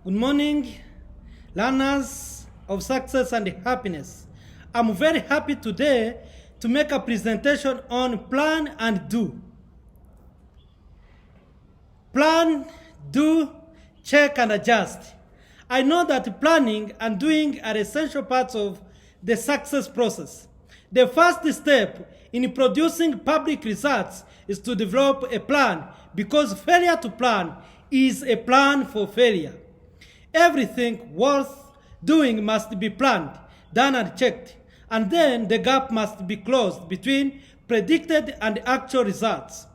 Good morning, learners of success and happiness. I'm very happy today to make a presentation on plan and do. Plan, do, check and adjust. I know that planning and doing are essential parts of the success process. The first step in producing public results is to develop a plan, because failure to plan is a plan for failure. Everything worth doing must be planned, done and checked, and then the gap must be closed between predicted and actual results.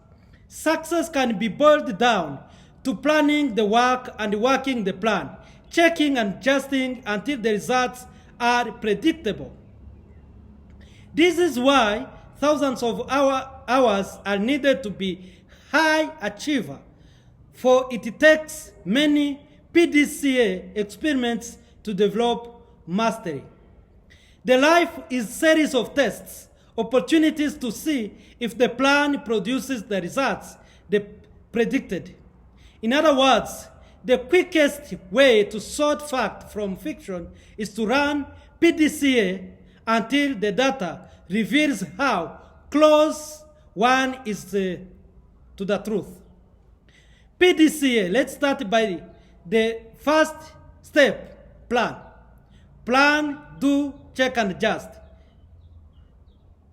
Success can be boiled down to planning the work and working the plan, checking and adjusting until the results are predictable. This is why thousands of hours are needed to be high achiever, for it takes many PDCA experiments to develop mastery. The life is a series of tests, opportunities to see if the plan produces the results they predicted. In other words, the quickest way to sort fact from fiction is to run PDCA until the data reveals how close one is to the truth. PDCA, let's start by the first step, plan. Plan, do, check and adjust.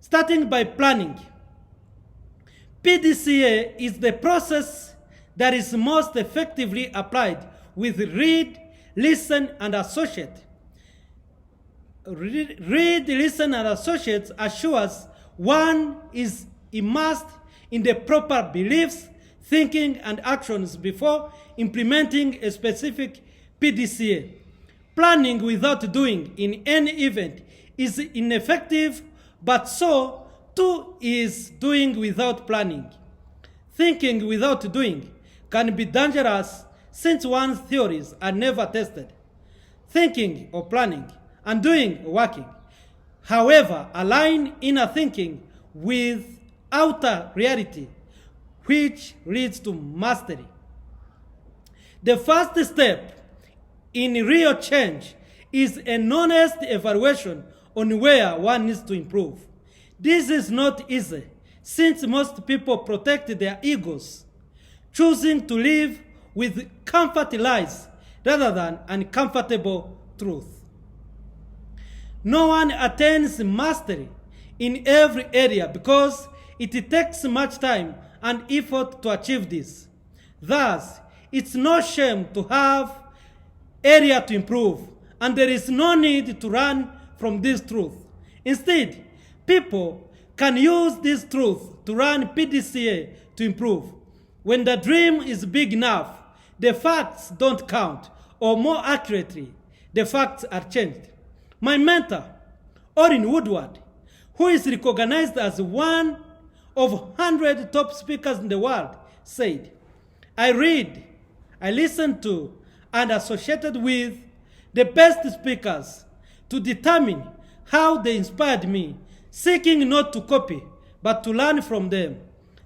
Starting by planning. PDCA is the process that is most effectively applied with read, listen and associate. Read, listen and associates assures one is immersed in the proper beliefs, thinking and actions before implementing a specific PDCA. Planning without doing in any event is ineffective, but so too is doing without planning. Thinking without doing can be dangerous since one's theories are never tested. Thinking or planning and doing or working, however, align inner thinking with outer reality, which leads to mastery. The first step in real change is an honest evaluation on where one needs to improve. This is not easy, since most people protect their egos, choosing to live with comfort lies rather than uncomfortable truth. No one attains mastery in every area because it takes much time and effort to achieve this. Thus, it's no shame to have area to improve, and there is no need to run from this truth. Instead, people can use this truth to run PDCA to improve. When the dream is big enough, the facts don't count, or more accurately, the facts are changed. My mentor, Orrin Woodward, who is recognized as one of 100 top speakers in the world, said, I read, I listen to, and associated with the best speakers to determine how they inspired me, seeking not to copy, but to learn from them.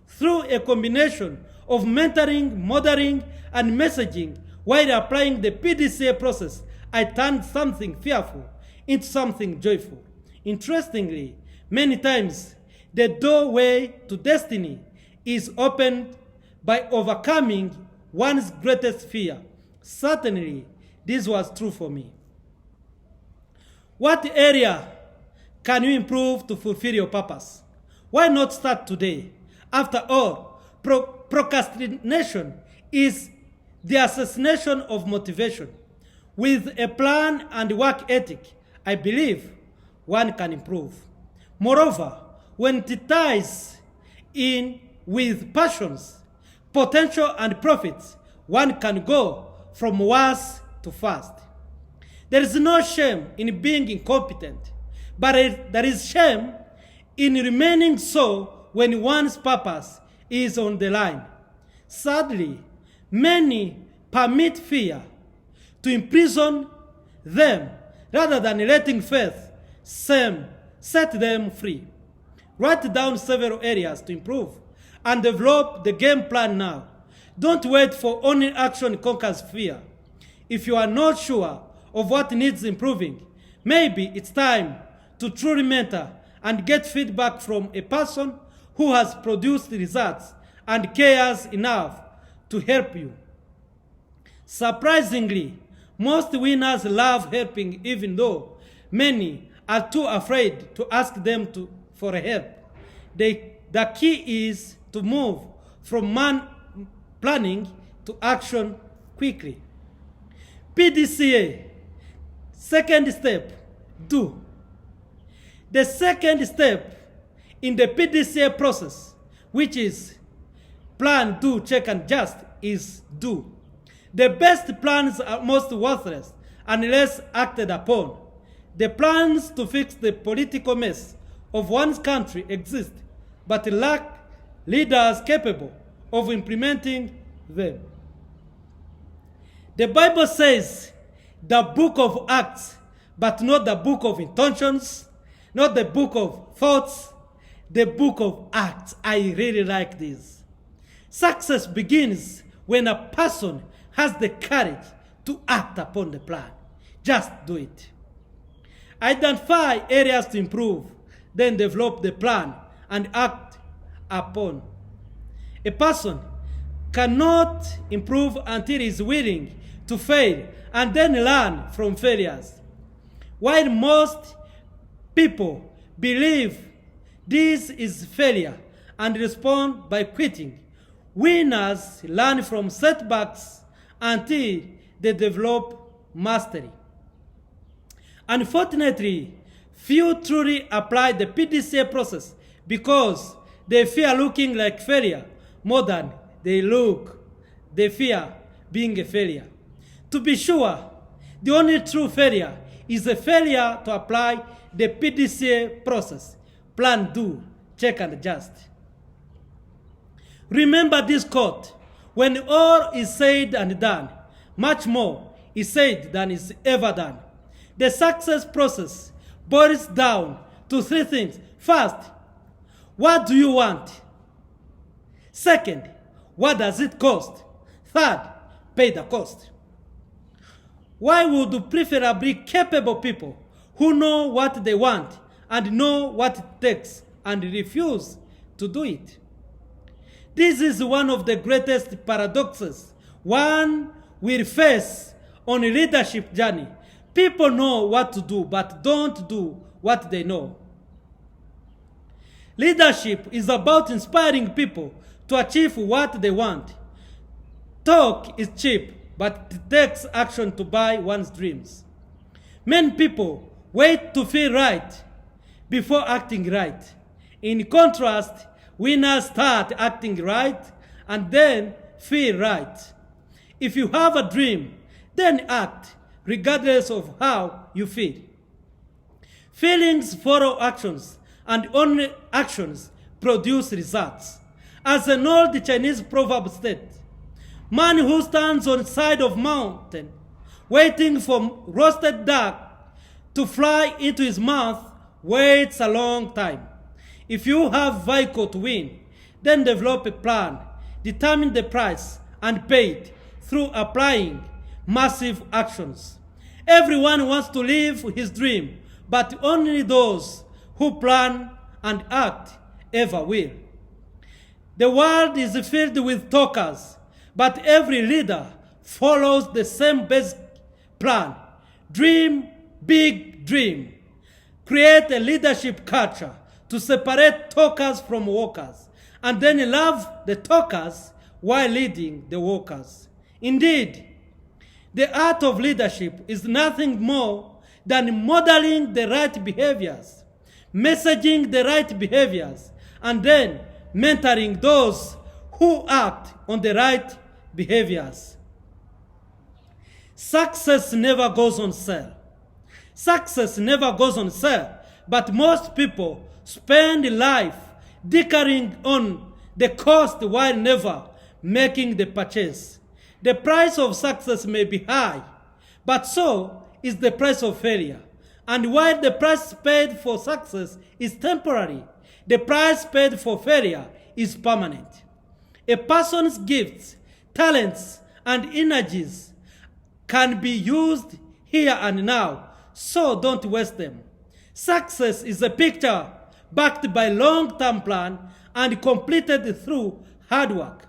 Through a combination of mentoring, modeling, and messaging, while applying the PDCA process, I turned something fearful into something joyful. Interestingly, many times, the doorway to destiny is opened by overcoming one's greatest fear. Certainly, this was true for me. What area can you improve to fulfill your purpose? Why not start today? After all, procrastination is the assassination of motivation. With a plan and work ethic, I believe one can improve. Moreover, when it ties in with passions, potential and profits, one can go from worse to fast. There is no shame in being incompetent, but there is shame in remaining so when one's purpose is on the line. Sadly, many permit fear to imprison them rather than letting faith set them free. Write down several areas to improve and develop the game plan now. Don't wait for only action conquers fear. If you are not sure of what needs improving, maybe it's time to truly mentor and get feedback from a person who has produced results and cares enough to help you. Surprisingly, most winners love helping even though many are too afraid to ask them for help. The key is to move from planning to action quickly. PDCA. Second step, do. The second step in the PDCA process, which is plan, do, check, and adjust, is do. The best plans are most worthless unless acted upon. The plans to fix the political mess of one's country exist, but lack leaders capable of implementing them. The Bible says the book of Acts, but not the book of intentions, not the book of thoughts, the book of Acts. I really like this. Success begins when a person has the courage to act upon the plan. Just do it. Identify areas to improve, then develop the plan and act upon. A person cannot improve until he is willing to fail and then learn from failures. While most people believe this is failure and respond by quitting, winners learn from setbacks until they develop mastery. Unfortunately, few truly apply the PDCA process because they fear looking like failure more than they fear being a failure. To be sure, the only true failure is a failure to apply the PDCA process. Plan, do, check, and adjust. Remember this quote: when all is said and done, much more is said than is ever done. The success process boils down to three things. First, what do you want? Second, what does it cost? Third, pay the cost. Why would preferably capable people who know what they want and know what it takes and refuse to do it? This is one of the greatest paradoxes one will face on a leadership journey. People know what to do, but don't do what they know. Leadership is about inspiring people to achieve what they want. Talk is cheap, but it takes action to buy one's dreams. Many people wait to feel right before acting right. In contrast, winners start acting right and then feel right. If you have a dream, then act, regardless of how you feel. Feelings follow actions, and only actions produce results. As an old Chinese proverb states, man who stands on the side of mountain, waiting for roasted duck to fly into his mouth, waits a long time. If you have vehicle to win, then develop a plan, determine the price, and pay it through applying massive actions. Everyone wants to live his dream, but only those who plan and act ever will. The world is filled with talkers, but every leader follows the same basic plan. Dream big, dream. Create a leadership culture to separate talkers from walkers, and then love the talkers while leading the walkers. Indeed, the art of leadership is nothing more than modeling the right behaviors, messaging the right behaviors, and then mentoring those who act on the right behaviors. Success never goes on sale. Success never goes on sale, but most people spend life dickering on the cost while never making the purchase. The price of success may be high, but so is the price of failure. And while the price paid for success is temporary, the price paid for failure is permanent. A person's gifts, talents, and energies can be used here and now, so don't waste them. Success is a picture backed by long-term plan and completed through hard work.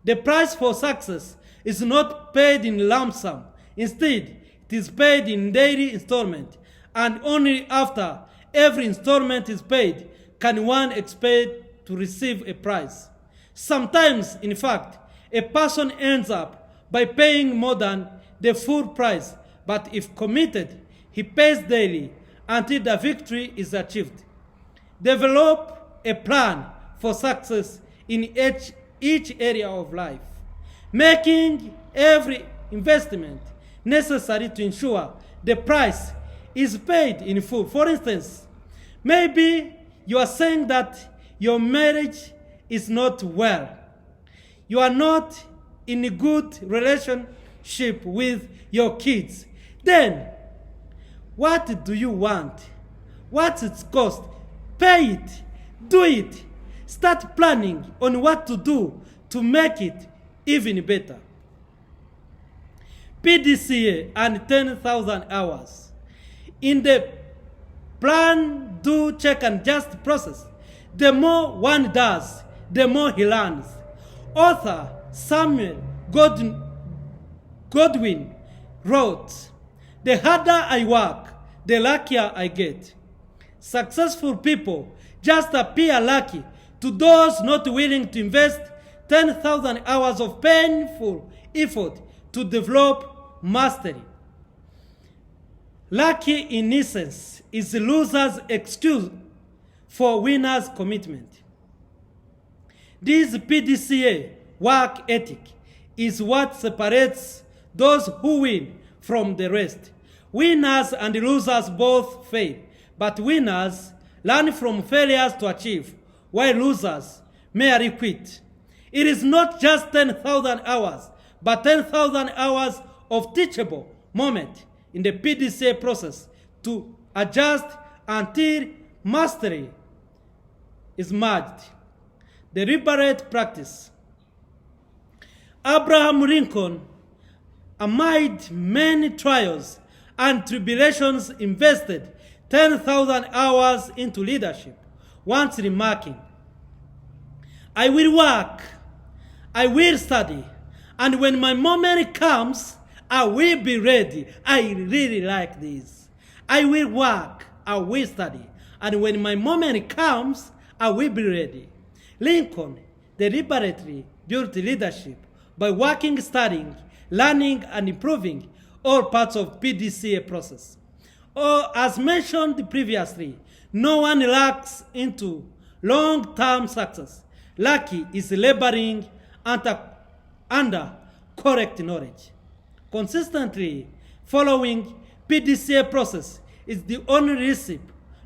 The price for success is not paid in lump sum. Instead, it is paid in daily installment, and only after every installment is paid can one expect to receive a prize. Sometimes, in fact, a person ends up by paying more than the full price, but if committed, he pays daily until the victory is achieved. Develop a plan for success in each area of life, making every investment necessary to ensure the price is paid in full. For instance, maybe you are saying that your marriage is not well. You are not in a good relationship with your kids. Then, what do you want? What's its cost? Pay it. Do it. Start planning on what to do to make it even better. PDCA and 10,000 hours. In the plan, do, check, and just process, the more one does, the more he learns. Author Samuel Godwin wrote, "The harder I work, the luckier I get." Successful people just appear lucky to those not willing to invest 10,000 hours of painful effort to develop mastery. Lucky, in essence, is the loser's excuse for winner's commitment. This PDCA work ethic is what separates those who win from the rest. Winners and losers both fail, but winners learn from failures to achieve, while losers merely quit. It is not just 10,000 hours, but 10,000 hours of teachable moment in the PDCA process to adjust until mastery is merged. Deliberate practice. Abraham Lincoln, amid many trials and tribulations, invested 10,000 hours into leadership, once remarking, "I will work, I will study, and when my moment comes, I will be ready." I really like this. I will work, I will study, and when my moment comes, I will be ready. Lincoln deliberately built leadership by working, studying, learning, and improving all parts of PDCA process. Or, as mentioned previously, no one lacks into long-term success. Lucky is laboring under correct knowledge. Consistently following PDCA process is the only recipe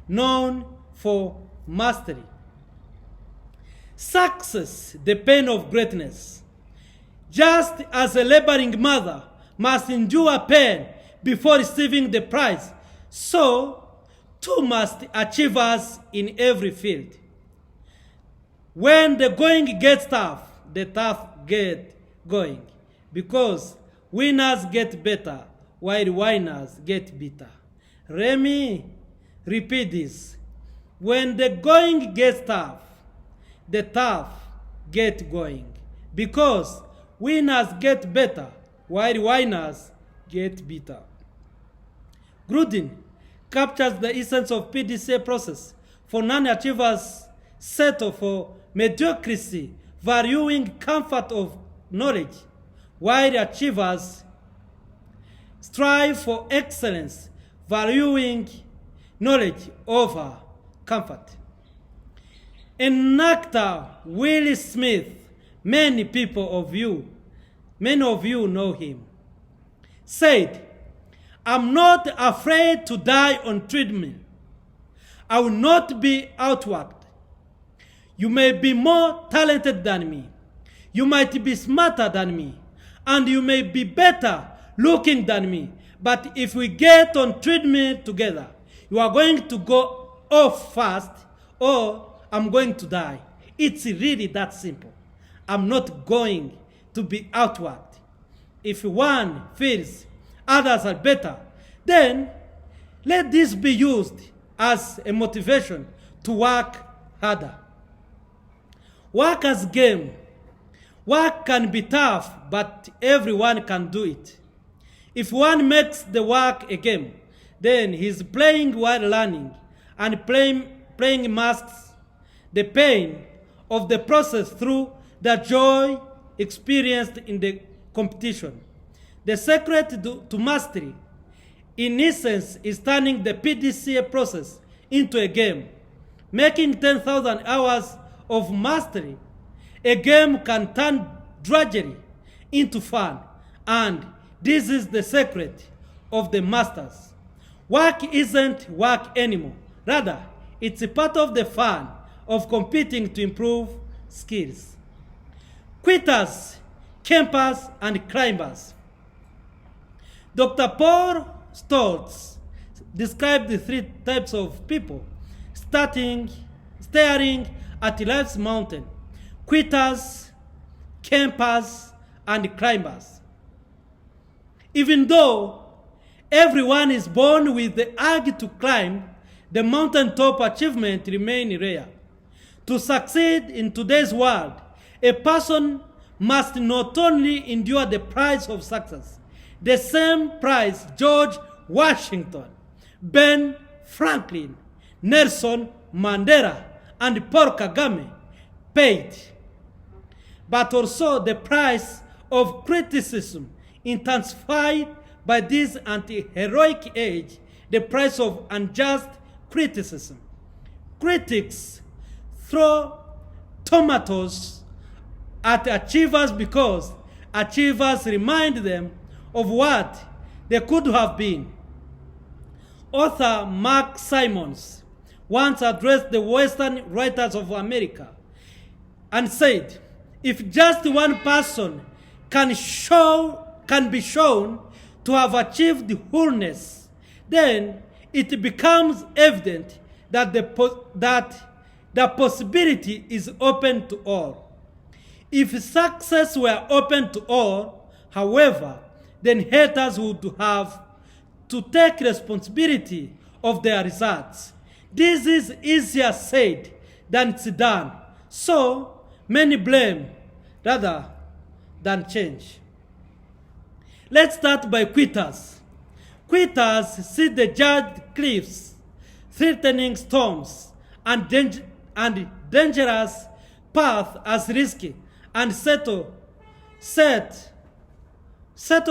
known for mastery. Success, the pain of greatness. Just as a laboring mother must endure pain before receiving the prize, so too must achievers in every field. When the going gets tough, the tough get going, because winners get better while whiners get bitter. Let me repeat this. When the going gets tough, the tough get going, because winners get better while whiners get bitter. Grudin captures the essence of PDCA process. For non-achievers, settle for mediocrity, valuing comfort of knowledge, while achievers strive for excellence, valuing knowledge over comfort. In actor Will Smith, many of you know him, said, "I'm not afraid to die on treadmill. I will not be outworked. You may be more talented than me. You might be smarter than me. And you may be better looking than me. But if we get on treadmill together, you are going to go off fast, or I'm going to die. It's really that simple. I'm not going to be outworked. If one feels others are better, then let this be used as a motivation to work harder. Work as game. Work can be tough, but everyone can do it. If one makes the work a game, then he's playing while learning, and playing masks the pain of the process through the joy experienced in the competition. The secret to mastery, in essence, is turning the PDCA process into a game. Making 10,000 hours of mastery, a game can turn drudgery into fun, and this is the secret of the masters. Work isn't work anymore. Rather, it's a part of the fun of competing to improve skills. Quitters, campers, and climbers. Dr. Paul Stoltz described the three types of people staring at life's mountain: quitters, campers, and climbers. Even though everyone is born with the urge to climb, the mountaintop achievement remains rare. To succeed in today's world, a person must not only endure the price of success, the same price George Washington, Ben Franklin, Nelson Mandela, and Paul Kagame paid, but also the price of criticism intensified by this anti-heroic age, the price of unjust criticism. Critics throw tomatoes at achievers because achievers remind them of what they could have been. Author Mark Simons once addressed the Western writers of America and said, if just one person can be shown to have achieved wholeness, then it becomes evident that the possibility is open to all. If success were open to all, however, then haters would have to take responsibility of their results. This is easier said than it's done. So many blame rather than change. Let's start by quitters. Quitters see the jagged cliffs, threatening storms, and dangerous path as risky, and settle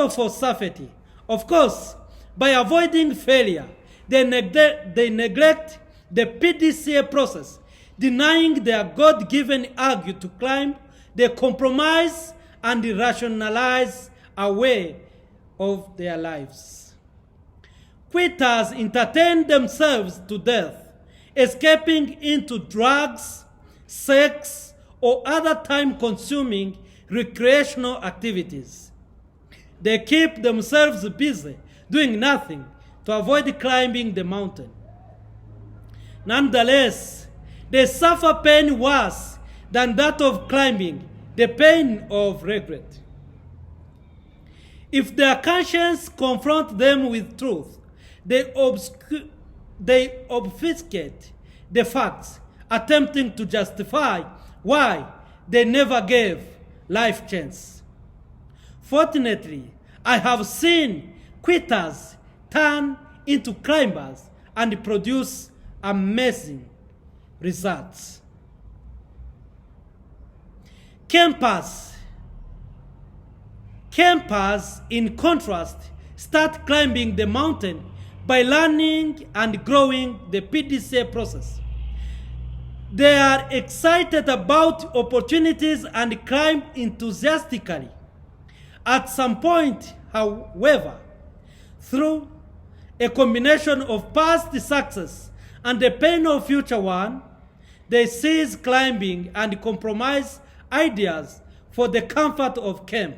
for safety. Of course, by avoiding failure, they neglect the PDCA process, denying their God-given urge to climb. They compromise and rationalize away of their lives. Quitters entertain themselves to death, escaping into drugs, sex, or other time-consuming recreational activities. They keep themselves busy doing nothing to avoid climbing the mountain. Nonetheless, they suffer pain worse than that of climbing, the pain of regret. If their conscience confront them with truth, they obfuscate the facts, attempting to justify why they never gave life chance. Fortunately, I have seen quitters turn into climbers and produce amazing results. Campers, in contrast, start climbing the mountain by learning and growing the PDCA process. They are excited about opportunities and climb enthusiastically. At some point, however, through a combination of past success and the pain of future one, they cease climbing and compromise ideas for the comfort of camp.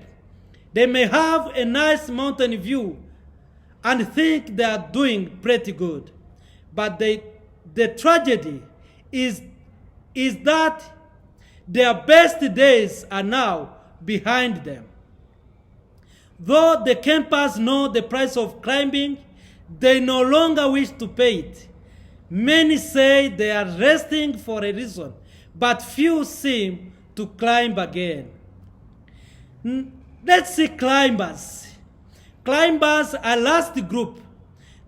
They may have a nice mountain view and think they are doing pretty good, but the tragedy is that their best days are now behind them. Though the campers know the price of climbing, they no longer wish to pay it. Many say they are resting for a reason, but few seem to climb again. Let's see climbers. Climbers are last group.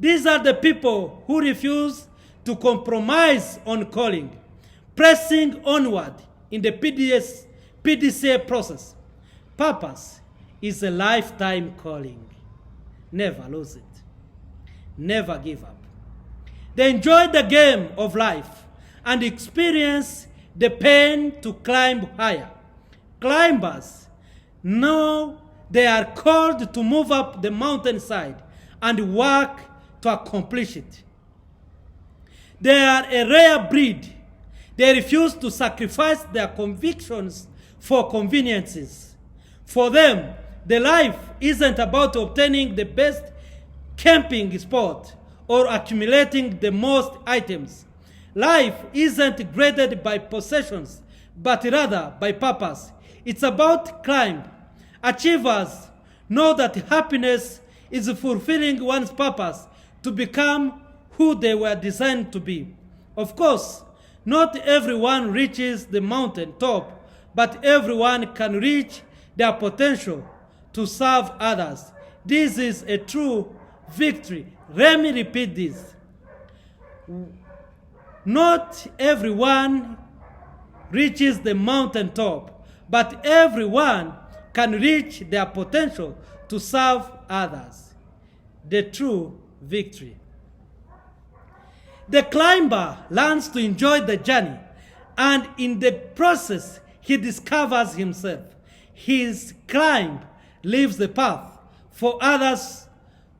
These are the people who refuse to compromise on calling, pressing onward in the PDCA process. Purpose is a lifetime calling. Never lose it. Never give up. They enjoy the game of life and experience the pain to climb higher. Climbers know they are called to move up the mountainside and work to accomplish it. They are a rare breed. They refuse to sacrifice their convictions for conveniences. For them, the life isn't about obtaining the best camping spot or accumulating the most items. Life isn't graded by possessions, but rather by purpose. It's about climb. Achievers know that happiness is fulfilling one's purpose to become who they were designed to be. Of course, not everyone reaches the mountain top, but everyone can reach their potential to serve others. This is a true victory. Let me repeat this. Not everyone reaches the mountain top, but everyone can reach their potential to serve others. The true victory. The climber learns to enjoy the journey, and in the process, he discovers himself. His climb leaves the path for others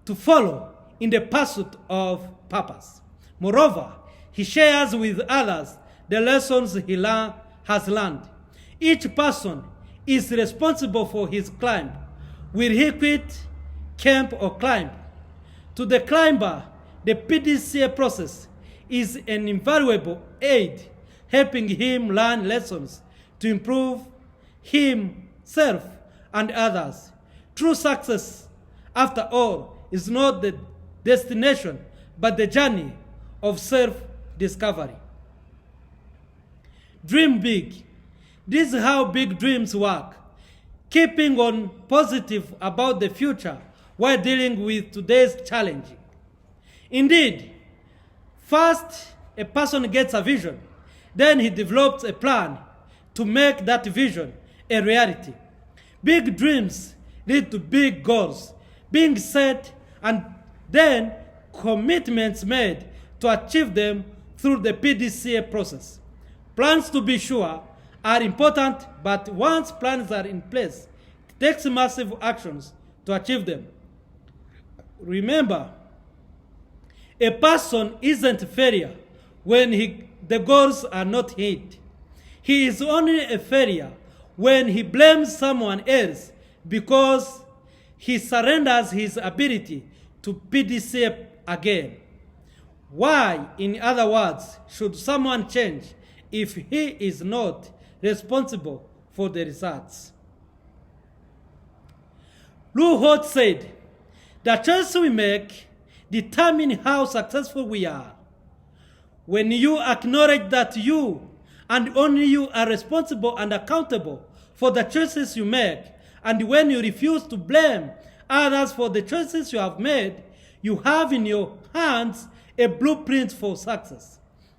to follow in the pursuit of purpose. Moreover, he shares with others the lessons he has learned. Each person is responsible for his climb. Will he quit, camp, or climb? To the climber, the PDCA process is an invaluable aid, helping him learn lessons to improve himself and others. True success, after all, is not the destination, but the journey of self-discovery. Dream big. This is how big dreams work. Keeping on positive about the future while dealing with today's challenge. Indeed, first a person gets a vision, then he develops a plan to make that vision a reality. Big dreams lead to big goals being set and then commitments made to achieve them through the PDCA process. Plans, to be sure, are important, but once plans are in place, it takes massive actions to achieve them. Remember, a person isn't a failure when the goals are not hit. He is only a failure when he blames someone else because he surrenders his ability to PDCA again. Why, in other words, should someone change if he is not responsible for the results? Lou Hort said, "The choices we make determine how successful we are. When you acknowledge that you and only you are responsible and accountable for the choices you make, and when you refuse to blame others for the choices you have made, you have in your hands a blueprint for success.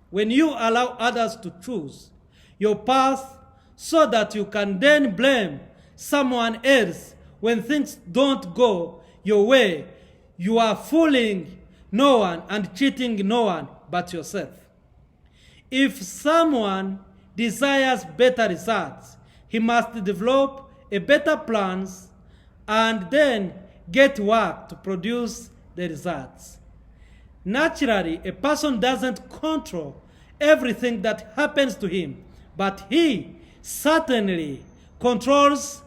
When you allow others to choose your path so that you can then blame someone else when things don't go your way, you are fooling no one and cheating no one but yourself. If someone desires better results, he must develop a better plans and then get work to produce the results. Naturally, a person doesn't control everything that happens to him, but he certainly controls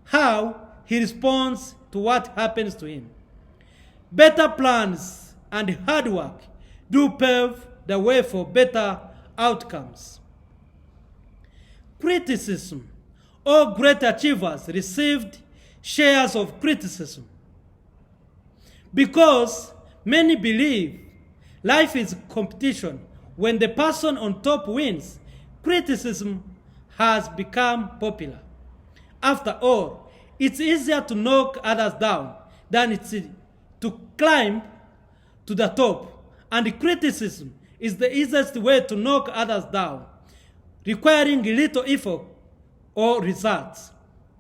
how he responds to what happens to him. Better plans and hard work do pave the way for better outcomes. Criticism. All great achievers received shares of criticism. Because many believe life is competition. When the person on top wins, criticism has become popular. After all, it's easier to knock others down than it's to climb to the top. And criticism is the easiest way to knock others down, requiring little effort or results.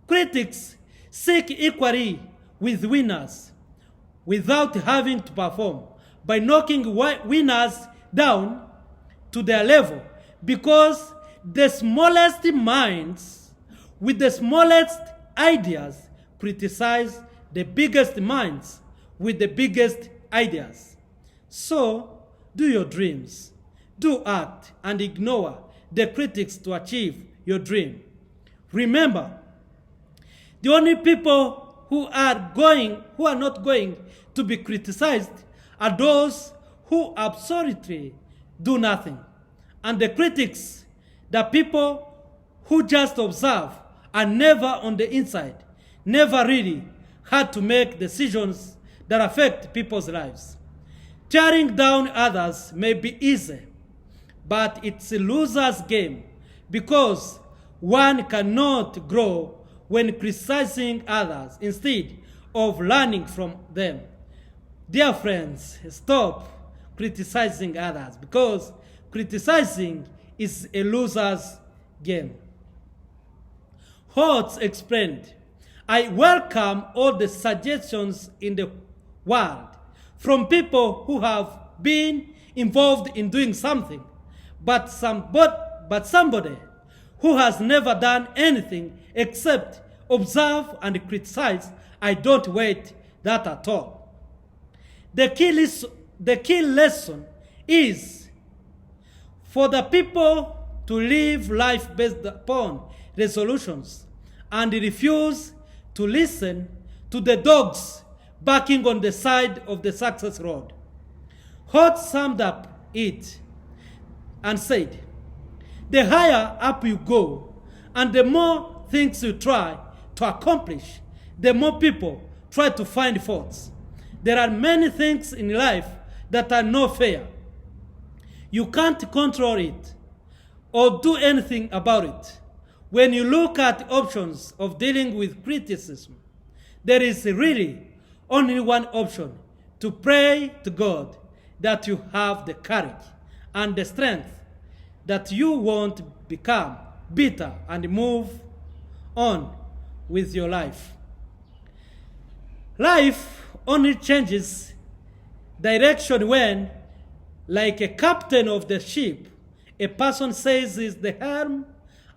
Critics seek equality with winners without having to perform by knocking winners down to their level, because the smallest minds with the smallest ideas criticize the biggest minds with the biggest ideas. So, do your dreams. Do act and ignore the critics to achieve your dream. Remember, the only people who are not going to be criticized are those who absolutely do nothing. And the critics, the people who just observe, are never on the inside, never really had to make decisions that affect people's lives. Tearing down others may be easy, but it's a loser's game, because one cannot grow when criticizing others instead of learning from them. Dear friends, stop criticizing others, because criticizing is a loser's game. Holtz explained, I welcome all the suggestions in the world from people who have been involved in doing something, but somebody who has never done anything except observe and criticize, I don't wait that at all. The key lesson is for the people to live life based upon resolutions and refuse to listen to the dogs barking on the side of the success road. Holt summed up it and said, the higher up you go and the more things you try to accomplish, the more people try to find faults. There are many things in life that are not fair. You can't control it or do anything about it. When you look at options of dealing with criticism, there is really only one option: to pray to God that you have the courage and the strength, that you won't become bitter and move on with your life. Life only changes direction when, like a captain of the ship, a person seizes the helm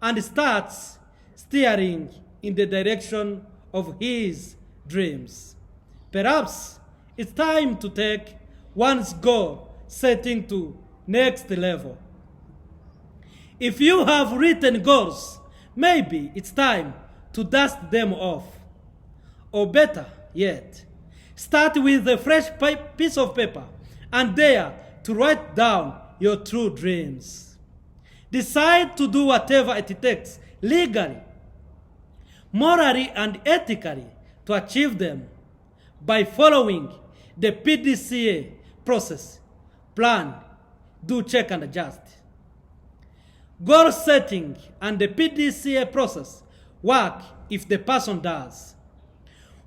and starts steering in the direction of his dreams. Perhaps it's time to take one's goal setting to next level. If you have written goals, maybe it's time to dust them off. Or better yet, start with a fresh piece of paper and dare to write down your true dreams. Decide to do whatever it takes, legally, morally, and ethically, to achieve them by following the PDCA process: plan, do, check, and adjust. Goal setting and the PDCA process work if the person does.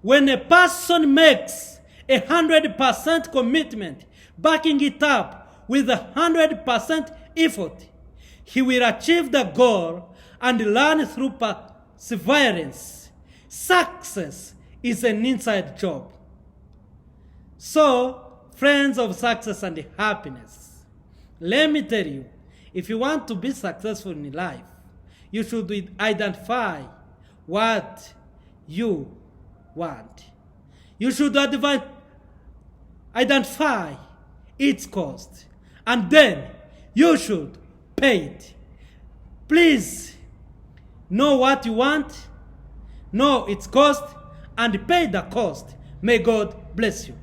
When a person makes 100% commitment, backing it up with 100% effort, he will achieve the goal and learn through perseverance. Success is an inside job. So, friends of success and happiness, let me tell you, if you want to be successful in life, you should identify what you want. You should identify its cost, and then you should pay it. Please know what you want, know its cost, and pay the cost. May God bless you.